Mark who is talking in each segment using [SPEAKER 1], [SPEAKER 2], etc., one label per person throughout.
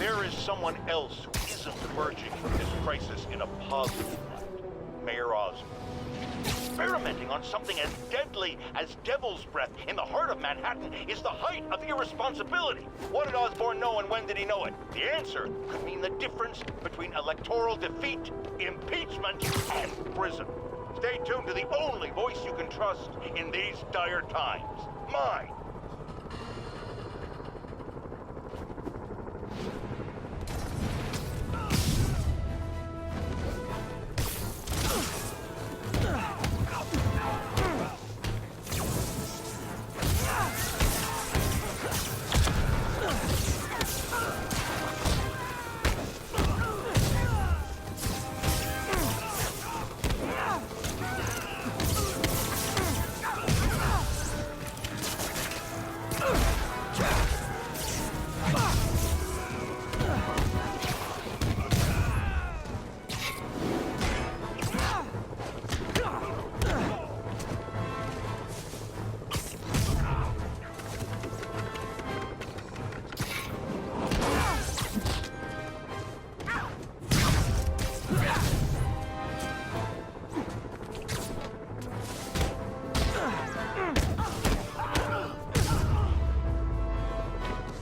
[SPEAKER 1] There is someone else who isn't emerging from this crisis in a positive light. Mayor Osborn. Experimenting on something as deadly as devil's breath in the heart of Manhattan is the height of irresponsibility. What did Osborn know and when did he know it? The answer could mean the difference between electoral defeat, impeachment, and prison. Stay tuned to the only voice you can trust in these dire times. Mine.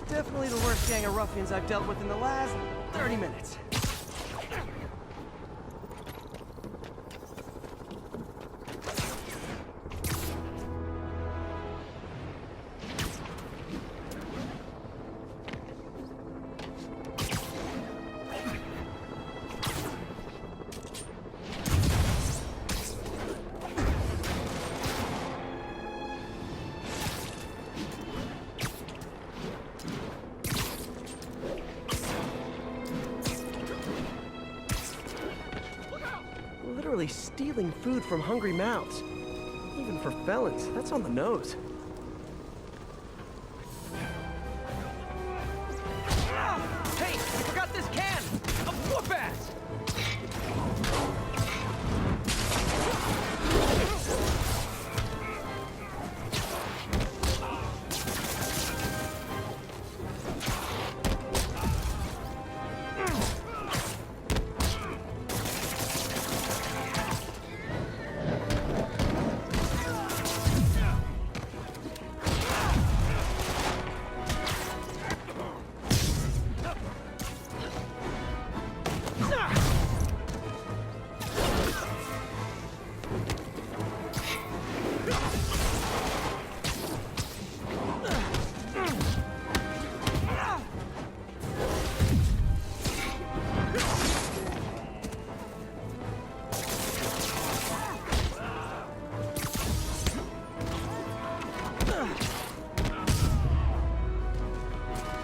[SPEAKER 2] Definitely the worst gang of ruffians I've dealt with in the last 30 minutes. Literally stealing food from hungry mouths. Even for felons, that's on the nose. Hey, you forgot this can! A whoop ass!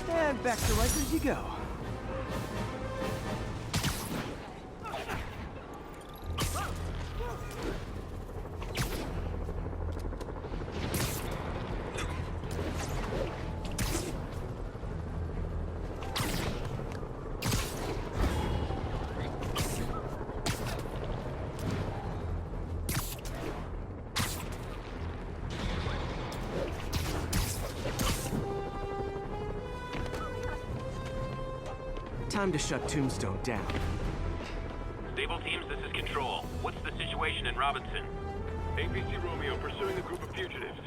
[SPEAKER 2] And back to Rikers you go. Time to shut Tombstone down.
[SPEAKER 3] Stable teams, this is Control. What's the situation in Robinson?
[SPEAKER 4] APC Romeo pursuing a group of fugitives.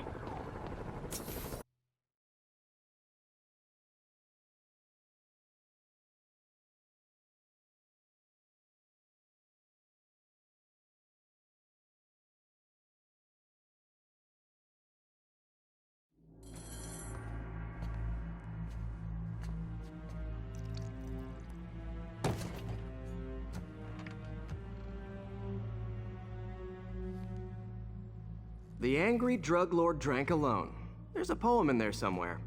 [SPEAKER 2] The angry drug lord drank alone. There's a poem in there somewhere.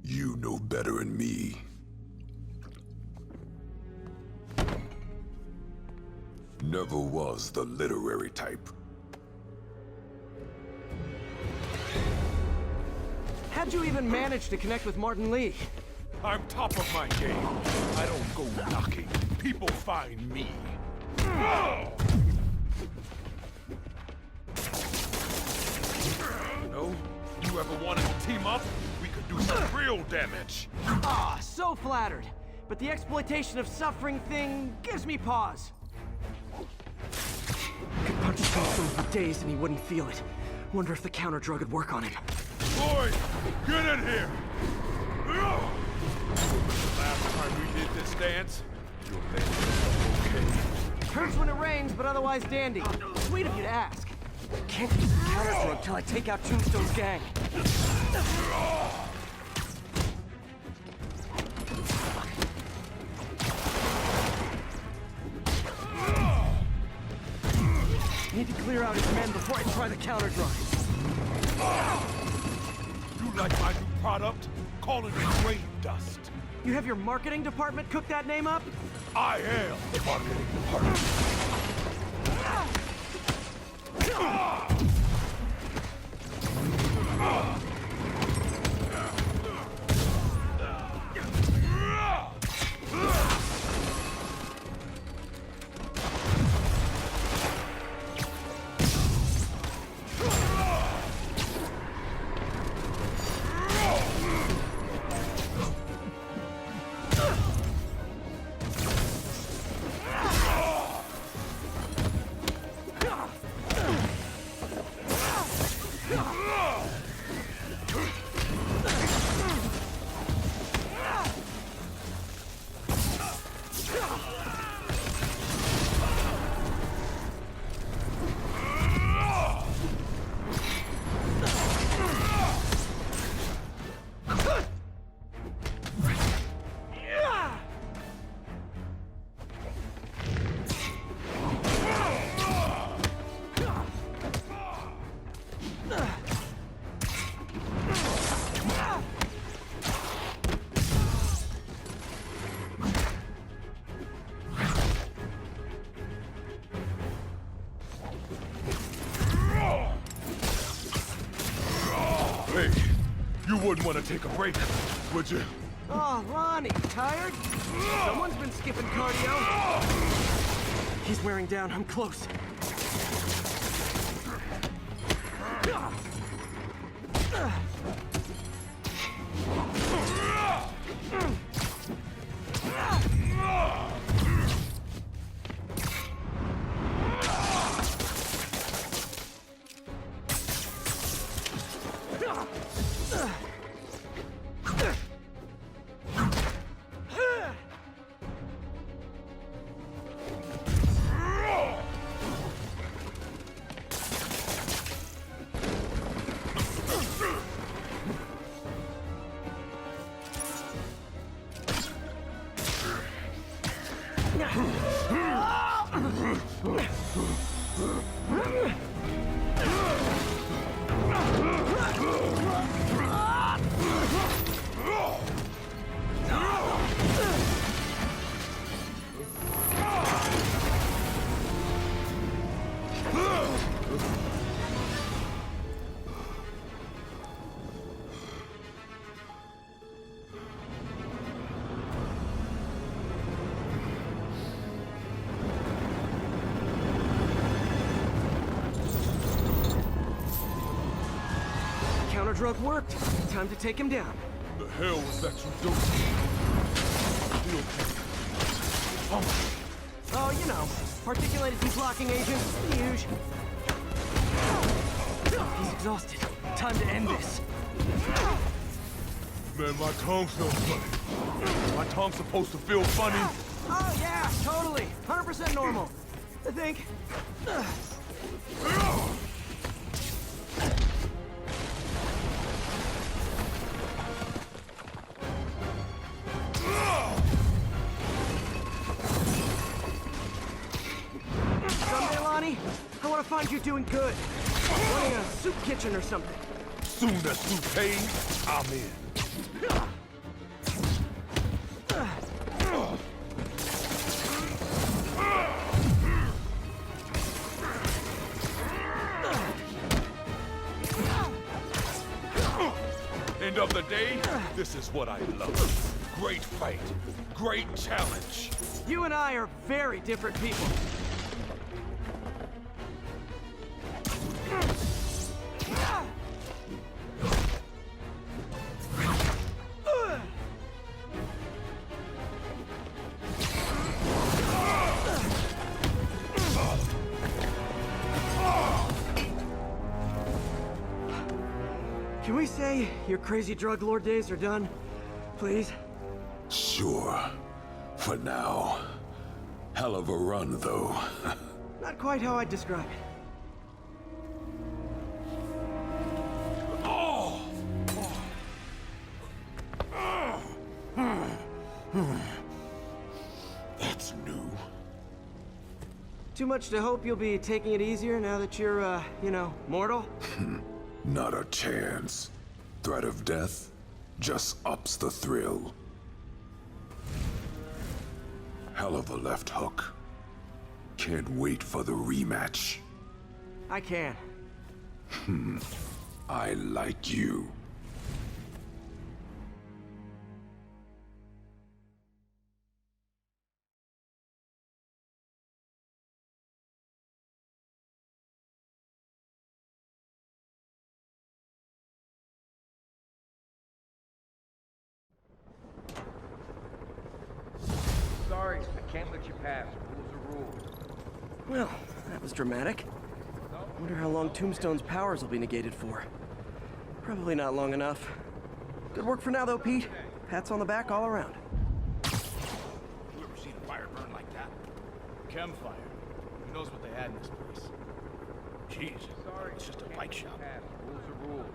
[SPEAKER 5] You know better than me. Never was the literary type.
[SPEAKER 2] How'd you even manage to connect with Martin Lee?
[SPEAKER 4] I'm top of my game. I don't go knocking. People find me. You know, If you ever wanted to team up, we could do some real damage.
[SPEAKER 2] Ah, so flattered. But the exploitation of suffering thing gives me pause. Could punch Tombstone for days and he wouldn't feel it. Wonder if the counter drug would work on him.
[SPEAKER 4] Boys, get in here! Last time we did this dance, your legs were okay.
[SPEAKER 2] Hurts when it rains, but otherwise dandy. Sweet of you to ask. Can't use the counter drug till I take out Tombstone's gang. Need to clear out his men before I try the counter drug.
[SPEAKER 4] You like my new product? Call it grave dust.
[SPEAKER 2] You have your marketing department cook that name up?
[SPEAKER 4] I am the marketing department. Hey, you wouldn't want to take a break, would you?
[SPEAKER 2] Oh, Lonnie, tired? Someone's been skipping cardio. He's wearing down. I'm close. Counter drug worked. Time to take him down.
[SPEAKER 4] The hell was that you doing?
[SPEAKER 2] Oh, you know, particulated deblocking agent, huge. He's exhausted. Time to end this.
[SPEAKER 4] Man, my tongue feels funny. My tongue's supposed to feel funny.
[SPEAKER 2] Oh, yeah, totally. 100% normal. I think. Someday, Lonnie, I want to find you doing good. Running a soup kitchen or something.
[SPEAKER 4] Soon as soup pays, I'm in. End of the day, this is what I love. Great fight, great challenge.
[SPEAKER 2] You and I are very different people. Can we say your crazy drug lord days are done? Please?
[SPEAKER 5] Sure. For now. Hell of a run, though.
[SPEAKER 2] Not quite how I'd describe it.
[SPEAKER 5] That's new.
[SPEAKER 2] Too much to hope you'll be taking it easier now that you're, you know, mortal?
[SPEAKER 5] Not a chance. Threat of death just ups the thrill. Hell of a left hook. Can't wait for the rematch.
[SPEAKER 2] I can.
[SPEAKER 5] I like you.
[SPEAKER 6] Sorry, I can't let you pass. Rules are rules.
[SPEAKER 2] Well, that was dramatic. Wonder how long Tombstone's powers will be negated for. Probably not long enough. Good work for now, though, Pete. Pats on the back all around.
[SPEAKER 4] You ever seen a fire burn like that? Campfire. Who knows what they had in this place? Jeez,
[SPEAKER 6] Sorry,
[SPEAKER 4] it's just a
[SPEAKER 6] can't
[SPEAKER 4] bike
[SPEAKER 6] let you
[SPEAKER 4] shop.
[SPEAKER 6] pass. Rules are rules.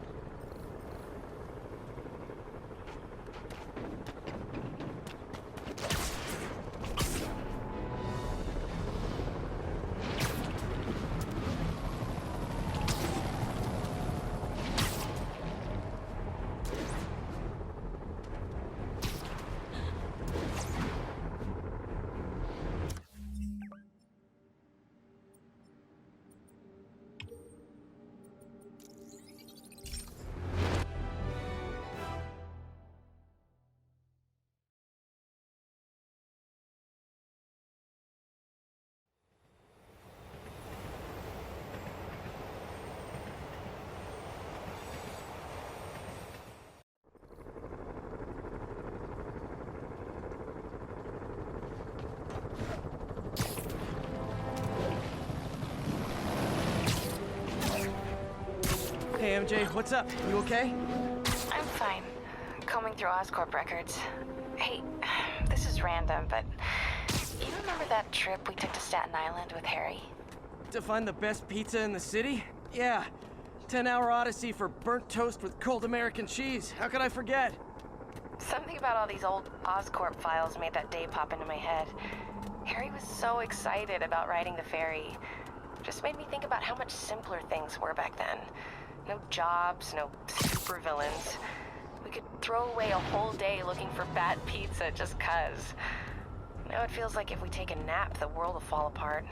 [SPEAKER 2] Hey, MJ, what's up? You okay?
[SPEAKER 7] I'm fine. Combing through Oscorp records. Hey, this is random, but you remember that trip we took to Staten Island with Harry?
[SPEAKER 2] To find the best pizza in the city? Yeah. 10-hour odyssey for burnt toast with cold American cheese. How could I forget?
[SPEAKER 7] Something about all these old Oscorp files made that day pop into my head. Harry was so excited about riding the ferry. Just made me think about how much simpler things were back then. No jobs, no supervillains. We could throw away a whole day looking for bad pizza just 'cause. Now it feels like if we take a nap, the world will fall apart.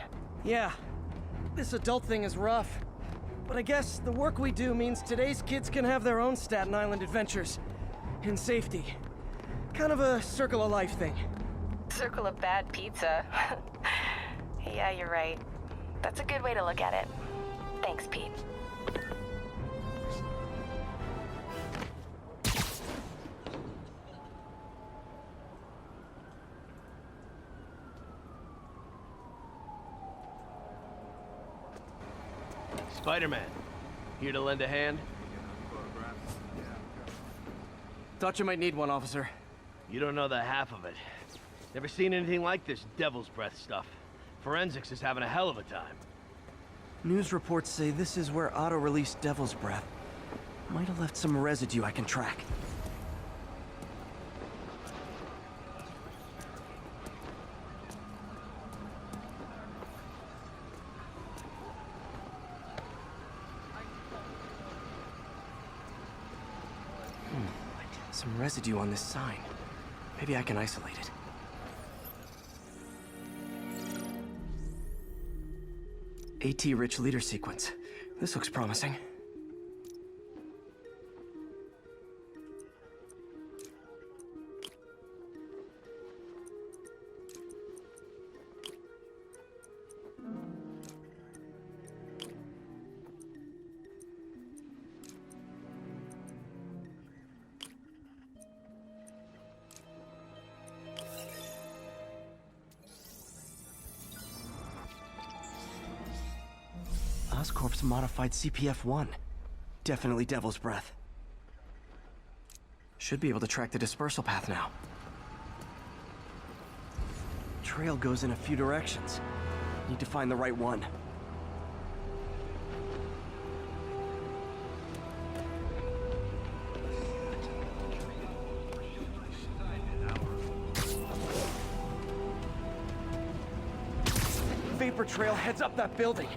[SPEAKER 2] Yeah. This adult thing is rough. But I guess the work we do means today's kids can have their own Staten Island adventures. In safety. Kind of a circle of life thing.
[SPEAKER 7] Circle of bad pizza. Yeah, you're right. That's a good way to look at it. Thanks, Pete.
[SPEAKER 8] Spider-Man. Here to lend a hand?
[SPEAKER 2] Thought you might need one, officer.
[SPEAKER 8] You don't know the half of it. Never seen anything like this devil's breath stuff. Forensics is having a hell of a time.
[SPEAKER 2] News reports say this is where Otto released Devil's Breath. Might have left some residue I can track. Some residue on this sign. Maybe I can isolate it. AT-rich leader sequence. This looks promising. Oscorp's modified CPF-1. Definitely Devil's Breath. Should be able to track the dispersal path now. Trail goes in a few directions. Need to find the right one. Vapor trail heads up that building.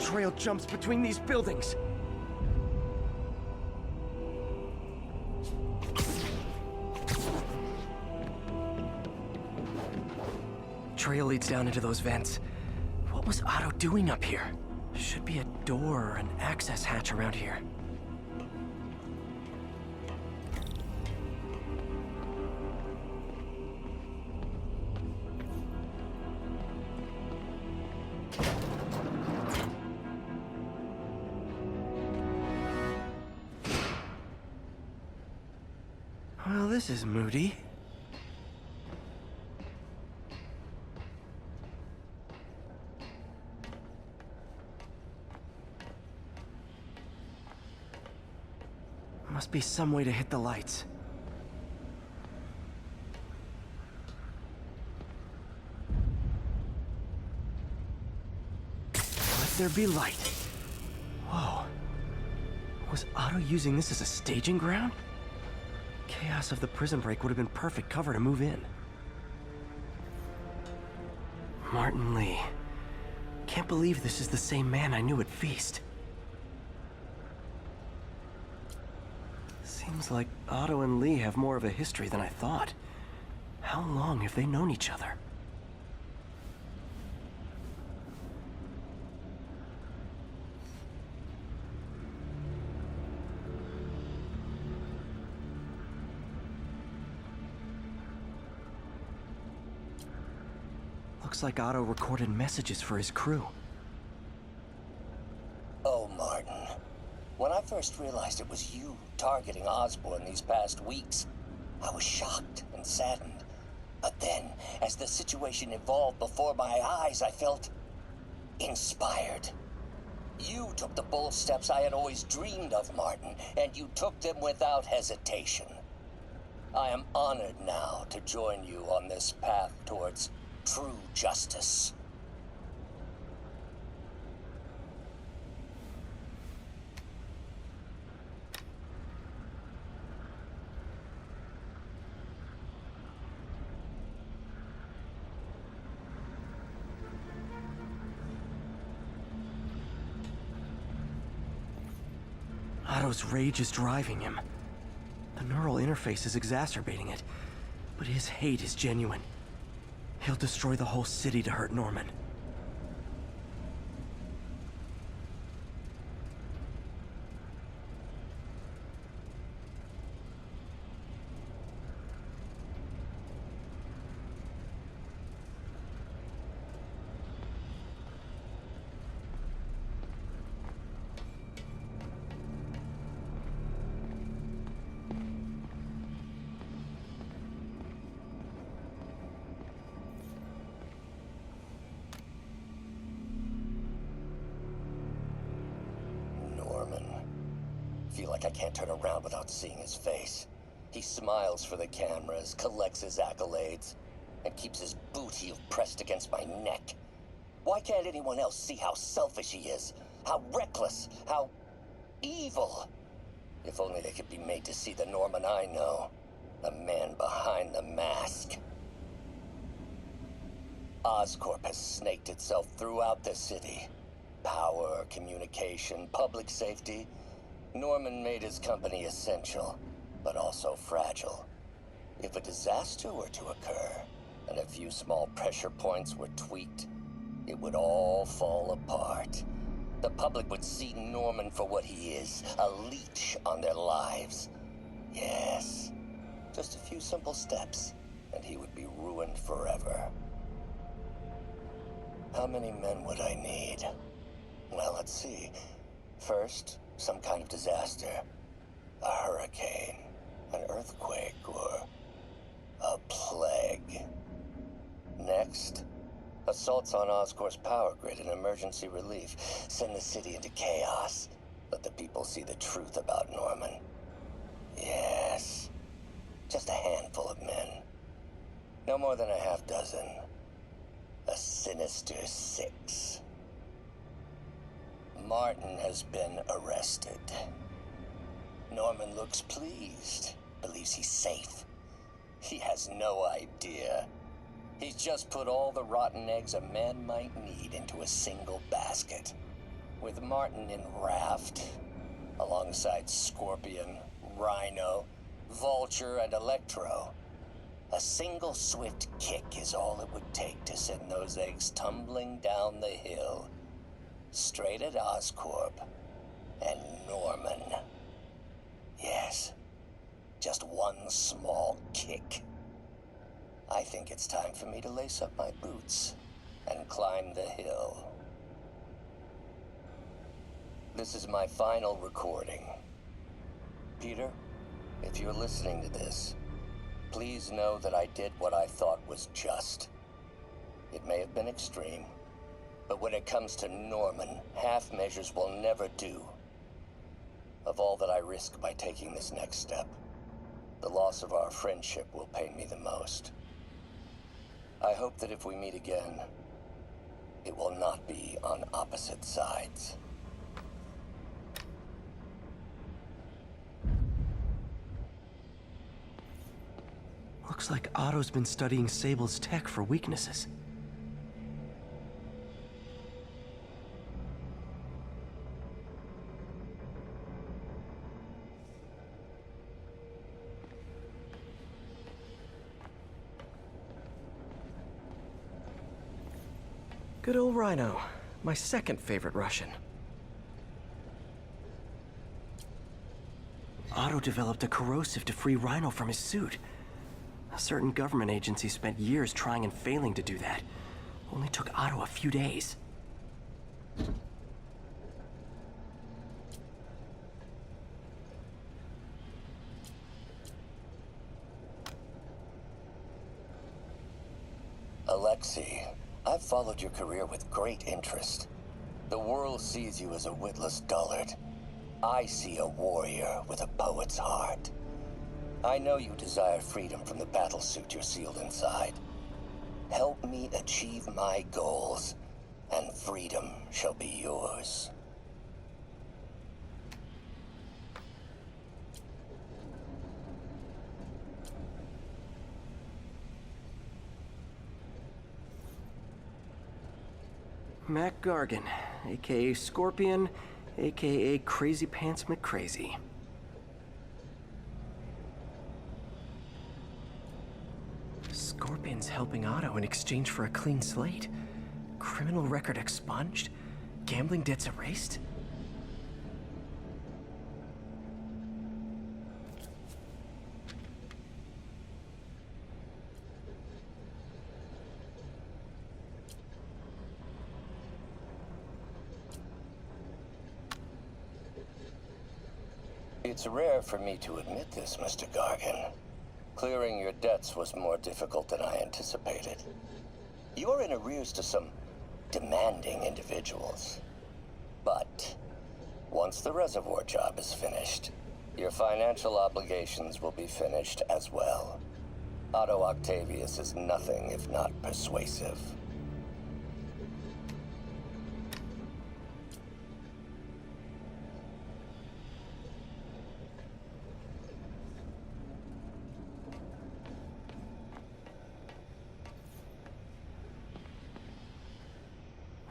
[SPEAKER 2] Trail jumps between these buildings. Trail leads down into those vents. What was Otto doing up here? Should be a door or an access hatch around here. Well, this is moody. Must be some way to hit the lights. Let there be light. Whoa. Was Otto using this as a staging ground? Chaos of the prison break would have been perfect cover to move in. Martin Lee. Can't believe this is the same man I knew at Feast. Seems like Otto and Lee have more of a history than I thought. How long have they known each other? Looks like Otto recorded messages for his crew.
[SPEAKER 9] Oh, Martin. When I first realized it was you targeting Osborn these past weeks, I was shocked and saddened. But then, as the situation evolved before my eyes, I felt inspired. You took the bold steps I had always dreamed of, Martin, and you took them without hesitation. I am honored now to join you on this path towards true justice.
[SPEAKER 2] Otto's rage is driving him. The neural interface is exacerbating it, but his hate is genuine. He'll destroy the whole city to hurt Norman.
[SPEAKER 9] Feel like I can't turn around without seeing his face. He smiles for the cameras, collects his accolades, and keeps his boot heel pressed against my neck. Why can't anyone else see how selfish he is? How reckless, how evil? If only they could be made to see the Norman I know. The man behind the mask. Oscorp has snaked itself throughout the city. Power, communication, public safety. Norman made his company essential, but also fragile. If a disaster were to occur, and a few small pressure points were tweaked, it would all fall apart. The public would see Norman for what he is, a leech on their lives. Yes, just a few simple steps, and he would be ruined forever. How many men would I need? Well, let's see. First, some kind of disaster. A hurricane, an earthquake, or a plague. Next, a Assaults on Oscorp's power grid and emergency relief send the city into chaos. Let the people see the truth about Norman. Yes, just a handful of men. No more than a half dozen. A sinister 6. Martin has been arrested. Norman looks pleased, believes he's safe. He has no idea. He's just put all the rotten eggs a man might need into a single basket. With Martin in raft, alongside Scorpion, Rhino, Vulture, and Electro, a single swift kick is all it would take to send those eggs tumbling down the hill, straight at Oscorp and Norman. Yes, just one small kick. I think it's time for me to lace up my boots and climb the hill. This is my final recording. Peter, if you're listening to this, please know that I did what I thought was just. It may have been extreme, but when it comes to Norman, half measures will never do. Of all that I risk by taking this next step, the loss of our friendship will pain me the most. I hope that if we meet again, it will not be on opposite sides.
[SPEAKER 10] Looks like Otto's been studying Sable's tech for weaknesses.
[SPEAKER 2] Good old Rhino, my second favorite Russian.
[SPEAKER 10] Otto developed a corrosive to free Rhino from his suit. A certain government agency spent years trying and failing to do that. Only took Otto a few days.
[SPEAKER 9] Alexei, I've followed your career with great interest. The world sees you as a witless dullard. I see a warrior with a poet's heart. I know you desire freedom from the battlesuit you're sealed inside. Help me achieve my goals, and freedom shall be yours.
[SPEAKER 10] Mac Gargan, aka Scorpion, aka Crazy Pants McCrazy.
[SPEAKER 2] Scorpion's helping Otto in exchange for a clean slate. Criminal record expunged? Gambling debts erased?
[SPEAKER 9] It's rare for me to admit this, Mr. Gargan. Clearing your debts was more difficult than I anticipated. You're in arrears to some demanding individuals. But once the reservoir job is finished, your financial obligations will be finished as well. Otto Octavius is nothing if not persuasive.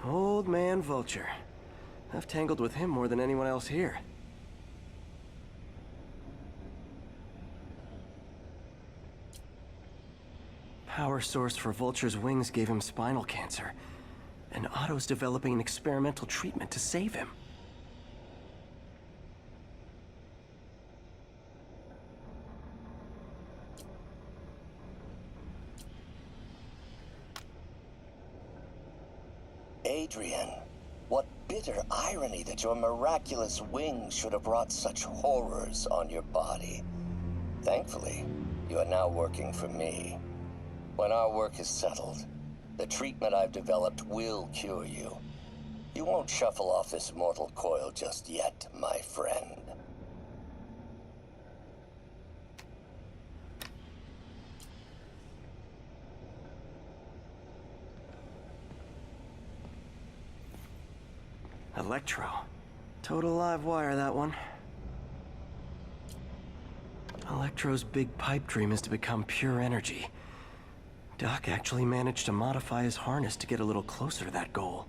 [SPEAKER 10] Old man Vulture. I've tangled with him more than anyone else here. Power source for Vulture's wings gave him spinal cancer, and Otto's developing an experimental treatment to save him.
[SPEAKER 9] Adrian, what bitter irony that your miraculous wings should have brought such horrors on your body. Thankfully, you are now working for me. When our work is settled, The treatment I've developed will cure you. You won't shuffle off this mortal coil just yet, my friend.
[SPEAKER 10] Electro. Total live wire, that one. Electro's big pipe dream is to become pure energy. Doc actually managed to modify his harness to get a little closer to that goal.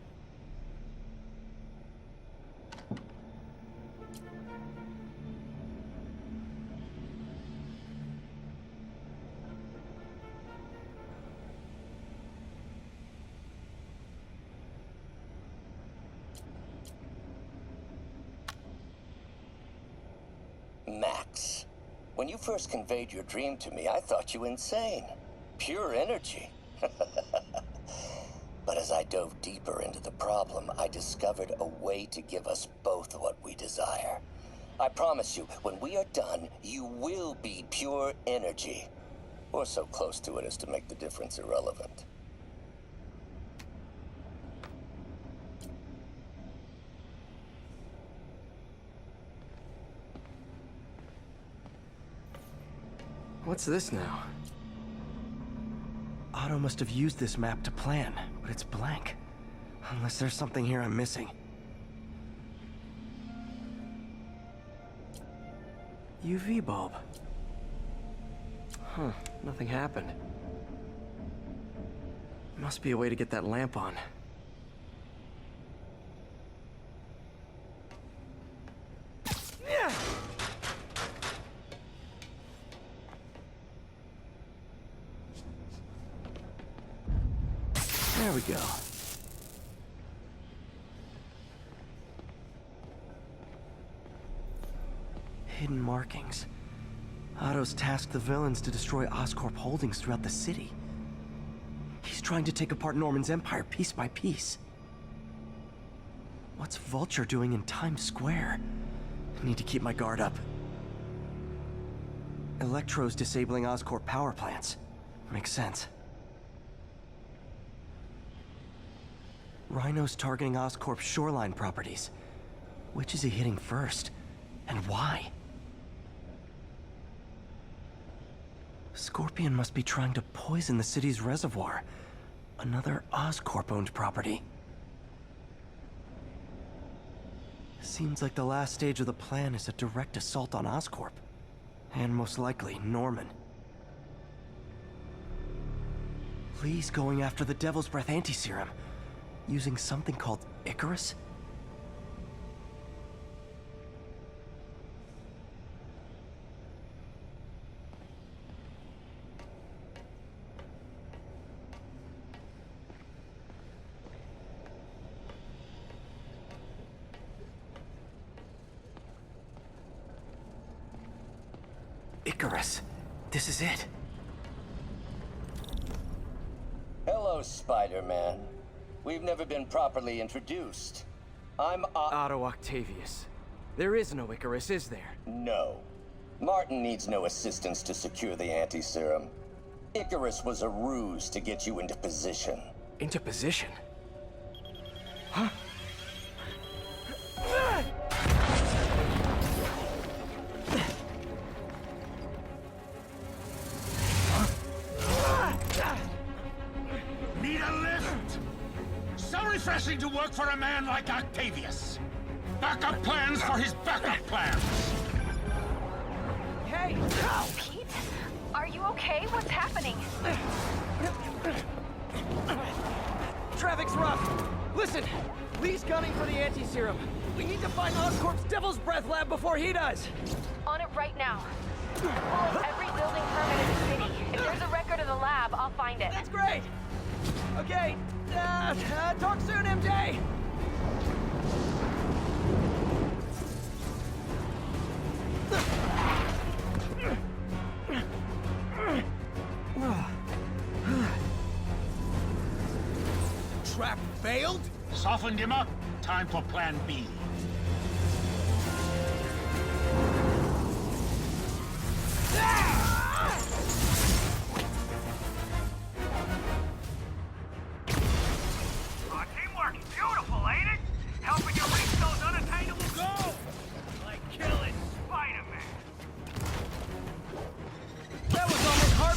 [SPEAKER 9] Max, when you first conveyed your dream to me, I thought you insane. Pure energy. But as I dove deeper into the problem, I discovered a way to give us both what we desire. I promise you, when we are done, you will be pure energy. Or so close to it as to make the difference irrelevant.
[SPEAKER 2] What's this now?
[SPEAKER 10] Otto must have used this map to plan, but it's blank. Unless there's something here I'm missing. UV bulb.
[SPEAKER 2] Huh, nothing happened. Must be a way to get that lamp on.
[SPEAKER 10] There we go. Hidden markings. Otto's tasked the villains to destroy Oscorp holdings throughout the city. He's trying to take apart Norman's empire piece by piece. What's Vulture doing in Times Square? I need to keep my guard up. Electro's disabling Oscorp power plants. Makes sense. Rhino's targeting Oscorp's shoreline properties. Which is he hitting first? And why? Scorpion must be trying to poison the city's reservoir. Another Oscorp-owned property. Seems like the last stage of the plan is a direct assault on Oscorp. And most likely, Norman. Lee's going after the Devil's Breath anti-serum. Using something called Icarus? Icarus. This is it.
[SPEAKER 9] Hello, Spider-Man. We've never been properly introduced. I'm
[SPEAKER 2] Otto Octavius. There is no Icarus, is there?
[SPEAKER 9] No. Martin needs no assistance to secure the anti-serum. Icarus was a ruse to get you into position.
[SPEAKER 2] Into position? Huh?
[SPEAKER 11] Need a lift? So refreshing to work for a man like Octavius. Backup plans for his backup plans.
[SPEAKER 2] Hey!
[SPEAKER 7] Pete? Are you okay? What's happening?
[SPEAKER 2] Traffic's rough. Listen, Lee's gunning for the anti-serum. We need to find Oscorp's Devil's Breath lab before he does.
[SPEAKER 7] On it right now. Pull up every building permit in the city. If there's a record of the lab, I'll find it.
[SPEAKER 2] That's great! Okay, talk soon, MJ!
[SPEAKER 11] Trap failed? Softened him up. Time for plan B.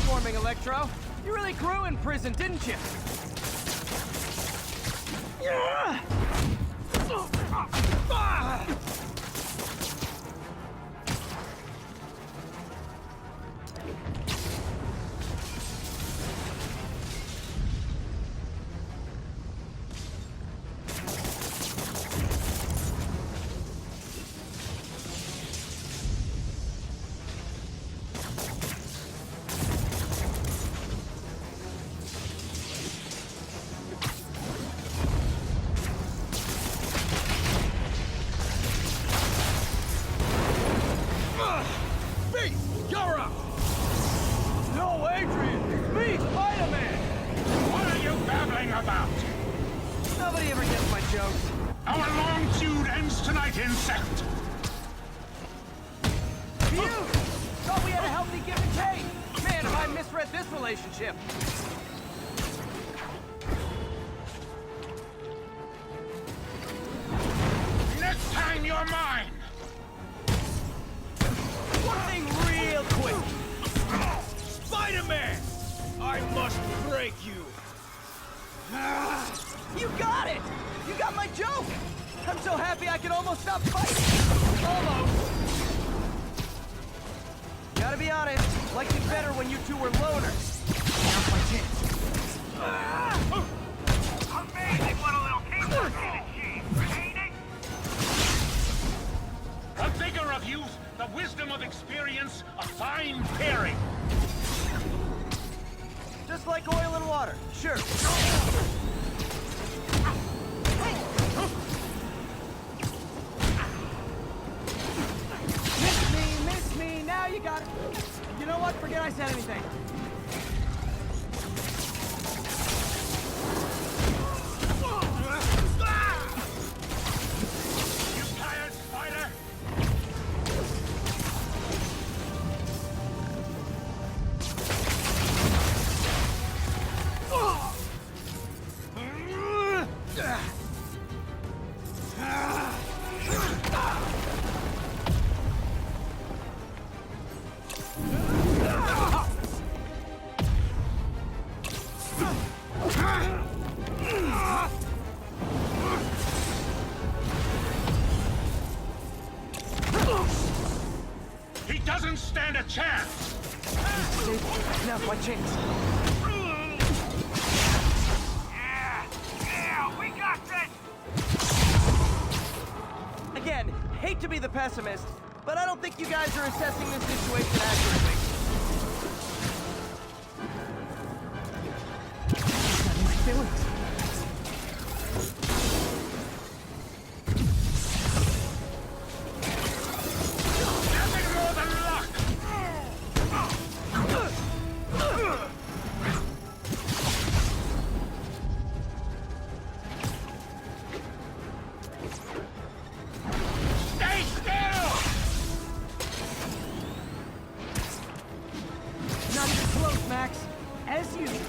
[SPEAKER 2] heartwarming, Electro. You really grew in prison, didn't you? No, Adrian! It's me, Spider-Man!
[SPEAKER 11] What are you babbling about?
[SPEAKER 2] Nobody ever gets my jokes.
[SPEAKER 11] Our long feud ends tonight, insect!
[SPEAKER 2] You! Thought we had a healthy give and take! Man, have I misread this relationship!
[SPEAKER 11] Next time you're mine!
[SPEAKER 4] One thing real quick! Spider-Man! I must break you!
[SPEAKER 2] You got it! You got my joke! I'm so happy I could almost stop fighting! Almost! Gotta be honest, liked it better when you two were loners. Now's my chance.
[SPEAKER 3] Amazing what a little teamwork can achieve, ain't it?
[SPEAKER 11] The vigor of youth, the wisdom of experience, a fine pairing!
[SPEAKER 2] Just like oil and water, sure. Miss me, now you got it. You know what? Forget I said anything.
[SPEAKER 11] You tired, Spider? He doesn't stand a chance!
[SPEAKER 2] Now's my chance.
[SPEAKER 3] Yeah, we got this!
[SPEAKER 2] Again, hate to be the pessimist, but I don't think you guys are assessing this situation accurately. Got my feelings.
[SPEAKER 11] Nothing more than luck! Stay still!
[SPEAKER 2] Not even close, Max. As usual.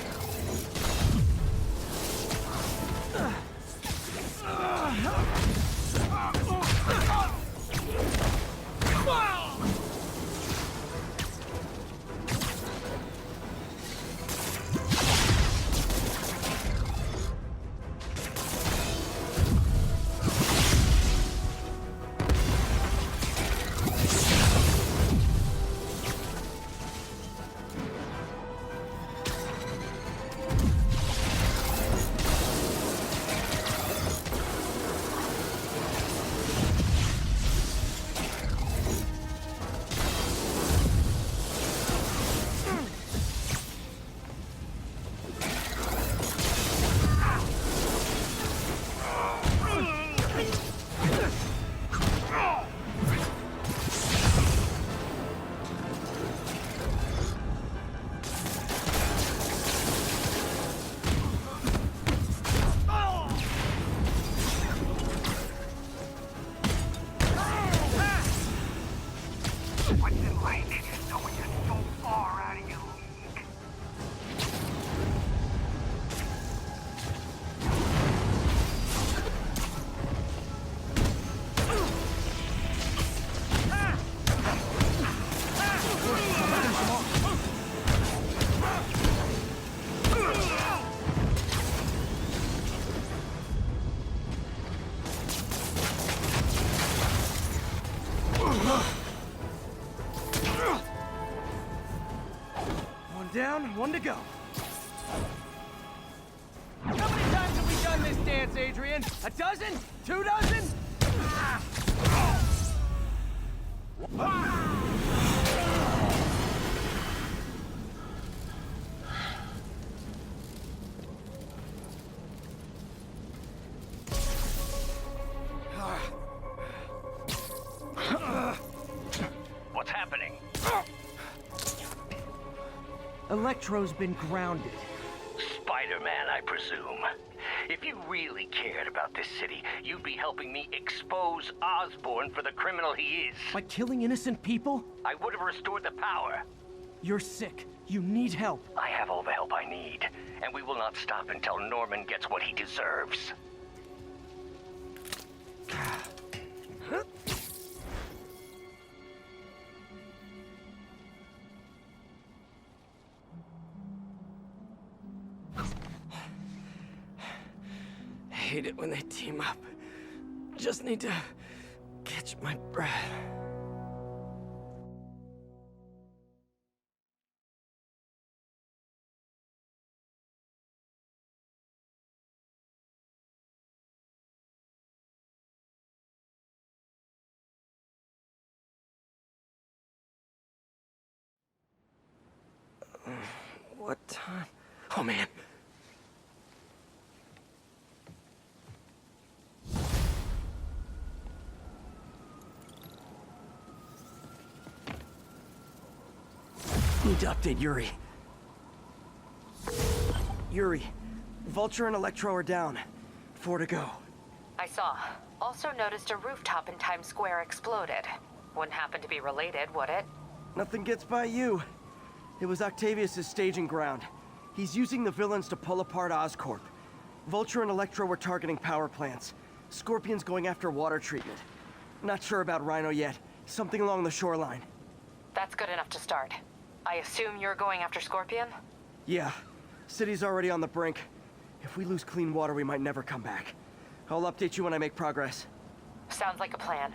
[SPEAKER 2] down, one to go. How many times have we done this dance, Adrian? A dozen? 2 dozen?
[SPEAKER 3] What's happening?
[SPEAKER 2] Electro's been grounded.
[SPEAKER 12] Spider-Man, I presume. If you really cared about this city, you'd be helping me expose Osborn for the criminal he is.
[SPEAKER 2] By killing innocent people?
[SPEAKER 12] I would have restored the power.
[SPEAKER 2] You're sick. You need help.
[SPEAKER 12] I have all the help I need, and we will not stop until Norman gets what he deserves.
[SPEAKER 2] I hate it when they team up. Just need to catch my breath. What time? Oh, man. Need to update Yuri. Yuri, Vulture and Electro are down. 4 to go.
[SPEAKER 7] I saw. Also noticed a rooftop in Times Square exploded. Wouldn't happen to be related, would it?
[SPEAKER 2] Nothing gets by you. It was Octavius' staging ground. He's using the villains to pull apart Oscorp. Vulture and Electro were targeting power plants. Scorpion's going after water treatment. Not sure about Rhino yet. Something along the shoreline.
[SPEAKER 7] That's good enough to start. I assume you're going after Scorpion?
[SPEAKER 2] Yeah. City's already on the brink. If we lose clean water, we might never come back. I'll update you when I make progress.
[SPEAKER 7] Sounds like a plan.